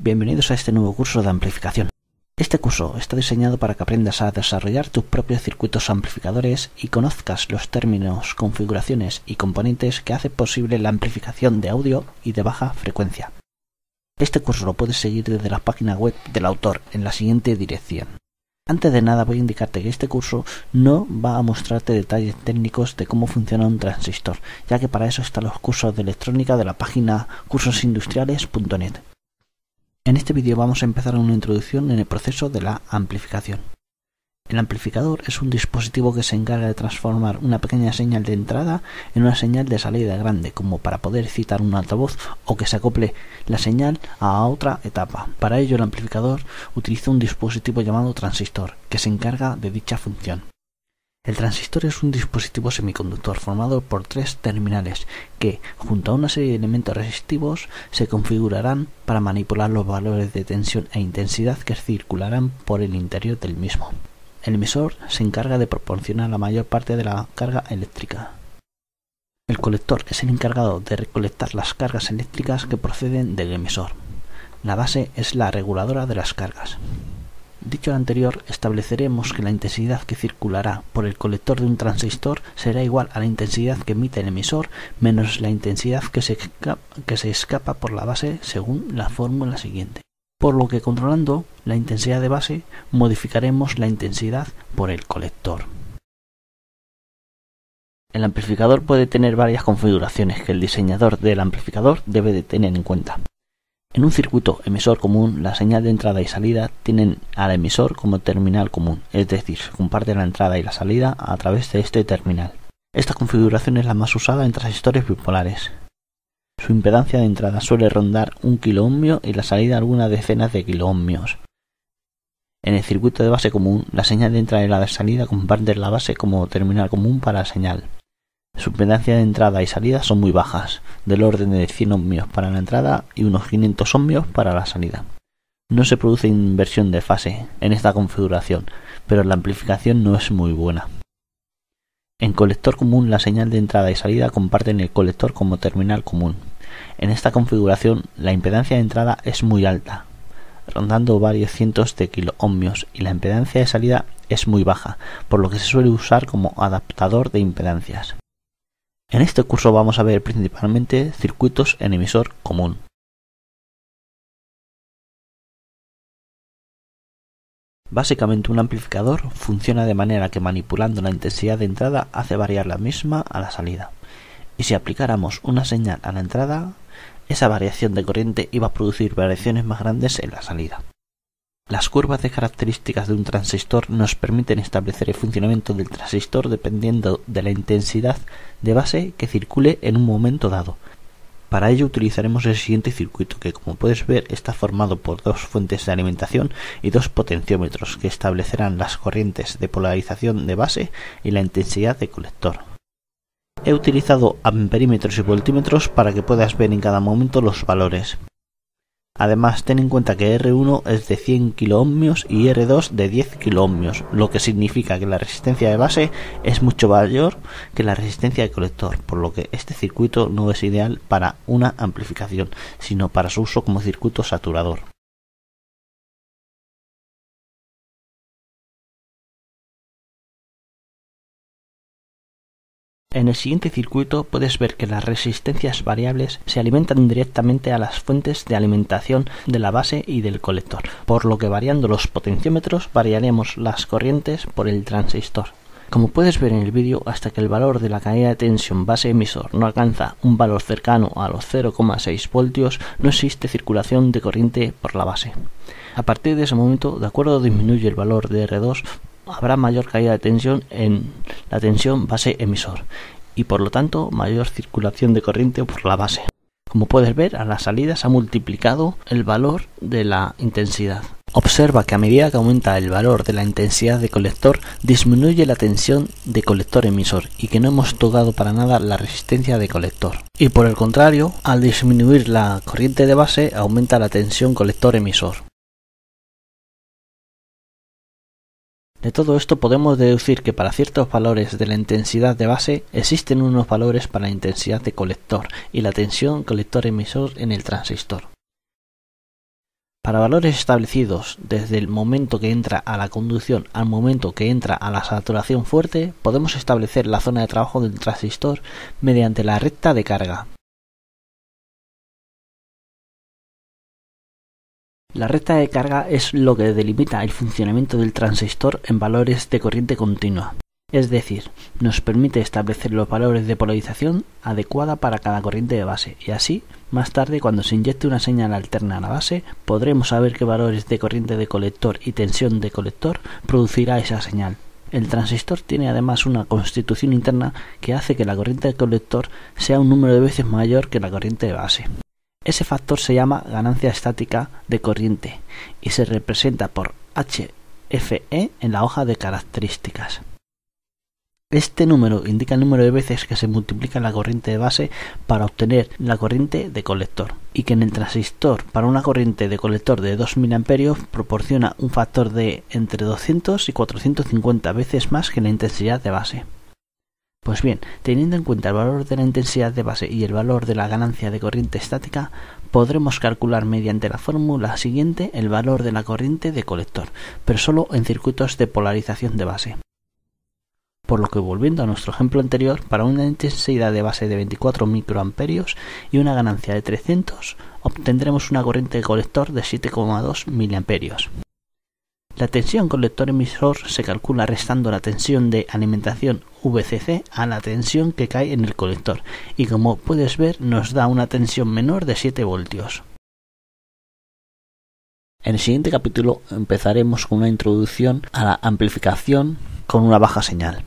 Bienvenidos a este nuevo curso de amplificación. Este curso está diseñado para que aprendas a desarrollar tus propios circuitos amplificadores y conozcas los términos, configuraciones y componentes que hacen posible la amplificación de audio y de baja frecuencia. Este curso lo puedes seguir desde la página web del autor en la siguiente dirección. Antes de nada voy a indicarte que este curso no va a mostrarte detalles técnicos de cómo funciona un transistor, ya que para eso están los cursos de electrónica de la página cursosindustriales.net. En este vídeo vamos a empezar una introducción en el proceso de la amplificación. El amplificador es un dispositivo que se encarga de transformar una pequeña señal de entrada en una señal de salida grande, como para poder citar un altavoz o que se acople la señal a otra etapa. Para ello el amplificador utiliza un dispositivo llamado transistor, que se encarga de dicha función. El transistor es un dispositivo semiconductor formado por tres terminales que, junto a una serie de elementos resistivos, se configurarán para manipular los valores de tensión e intensidad que circularán por el interior del mismo. El emisor se encarga de proporcionar la mayor parte de la carga eléctrica. El colector es el encargado de recolectar las cargas eléctricas que proceden del emisor. La base es la reguladora de las cargas. Dicho lo anterior, estableceremos que la intensidad que circulará por el colector de un transistor será igual a la intensidad que emite el emisor menos la intensidad que se escapa por la base según la fórmula siguiente. Por lo que controlando la intensidad de base, modificaremos la intensidad por el colector. El amplificador puede tener varias configuraciones que el diseñador del amplificador debe de tener en cuenta. En un circuito emisor común, la señal de entrada y salida tienen al emisor como terminal común, es decir, se comparte la entrada y la salida a través de este terminal. Esta configuración es la más usada en transistores bipolares. Su impedancia de entrada suele rondar 1 kiloohmio y la salida algunas decenas de kiloohmios. En el circuito de base común, la señal de entrada y la de salida comparten la base como terminal común para la señal. Su impedancia de entrada y salida son muy bajas, del orden de 100 ohmios para la entrada y unos 500 ohmios para la salida. No se produce inversión de fase en esta configuración, pero la amplificación no es muy buena. En colector común, la señal de entrada y salida comparten el colector como terminal común. En esta configuración, la impedancia de entrada es muy alta, rondando varios cientos de kiloohmios, y la impedancia de salida es muy baja, por lo que se suele usar como adaptador de impedancias. En este curso vamos a ver principalmente circuitos en emisor común. Básicamente un amplificador funciona de manera que manipulando la intensidad de entrada hace variar la misma a la salida. Y si aplicáramos una señal a la entrada, esa variación de corriente iba a producir variaciones más grandes en la salida. Las curvas de características de un transistor nos permiten establecer el funcionamiento del transistor dependiendo de la intensidad de base que circule en un momento dado. Para ello utilizaremos el siguiente circuito que, como puedes ver, está formado por dos fuentes de alimentación y dos potenciómetros que establecerán las corrientes de polarización de base y la intensidad de colector. He utilizado amperímetros y voltímetros para que puedas ver en cada momento los valores. Además, ten en cuenta que R1 es de 100 kiloohmios y R2 de 10 kiloohmios, lo que significa que la resistencia de base es mucho mayor que la resistencia de colector, por lo que este circuito no es ideal para una amplificación, sino para su uso como circuito saturador. En el siguiente circuito puedes ver que las resistencias variables se alimentan directamente a las fuentes de alimentación de la base y del colector, por lo que variando los potenciómetros variaremos las corrientes por el transistor. Como puedes ver en el vídeo, hasta que el valor de la caída de tensión base emisor no alcanza un valor cercano a los 0,6 voltios, no existe circulación de corriente por la base. A partir de ese momento, de acuerdo disminuye el valor de R2, habrá mayor caída de tensión en la tensión base emisor y por lo tanto mayor circulación de corriente por la base. Como puedes ver, a la salida se ha multiplicado el valor de la intensidad. Observa que a medida que aumenta el valor de la intensidad de colector, disminuye la tensión de colector emisor y que no hemos tocado para nada la resistencia de colector. Y por el contrario, al disminuir la corriente de base, aumenta la tensión colector emisor. De todo esto podemos deducir que para ciertos valores de la intensidad de base existen unos valores para la intensidad de colector y la tensión colector emisor en el transistor. Para valores establecidos desde el momento que entra a la conducción al momento que entra a la saturación fuerte, podemos establecer la zona de trabajo del transistor mediante la recta de carga. La recta de carga es lo que delimita el funcionamiento del transistor en valores de corriente continua. Es decir, nos permite establecer los valores de polarización adecuada para cada corriente de base, y así, más tarde, cuando se inyecte una señal alterna a la base, podremos saber qué valores de corriente de colector y tensión de colector producirá esa señal. El transistor tiene además una constitución interna que hace que la corriente de colector sea un número de veces mayor que la corriente de base. Ese factor se llama ganancia estática de corriente y se representa por HFE en la hoja de características. Este número indica el número de veces que se multiplica la corriente de base para obtener la corriente de colector, y que en el transistor para una corriente de colector de 2 mA proporciona un factor de entre 200 y 450 veces más que la intensidad de base. Pues bien, teniendo en cuenta el valor de la intensidad de base y el valor de la ganancia de corriente estática, podremos calcular mediante la fórmula siguiente el valor de la corriente de colector, pero solo en circuitos de polarización de base. Por lo que, volviendo a nuestro ejemplo anterior, para una intensidad de base de 24 microamperios y una ganancia de 300, obtendremos una corriente de colector de 7,2 miliamperios. La tensión colector emisor se calcula restando la tensión de alimentación VCC a la tensión que cae en el colector, y como puedes ver nos da una tensión menor de 7 voltios. En el siguiente capítulo empezaremos con una introducción a la amplificación con una baja señal.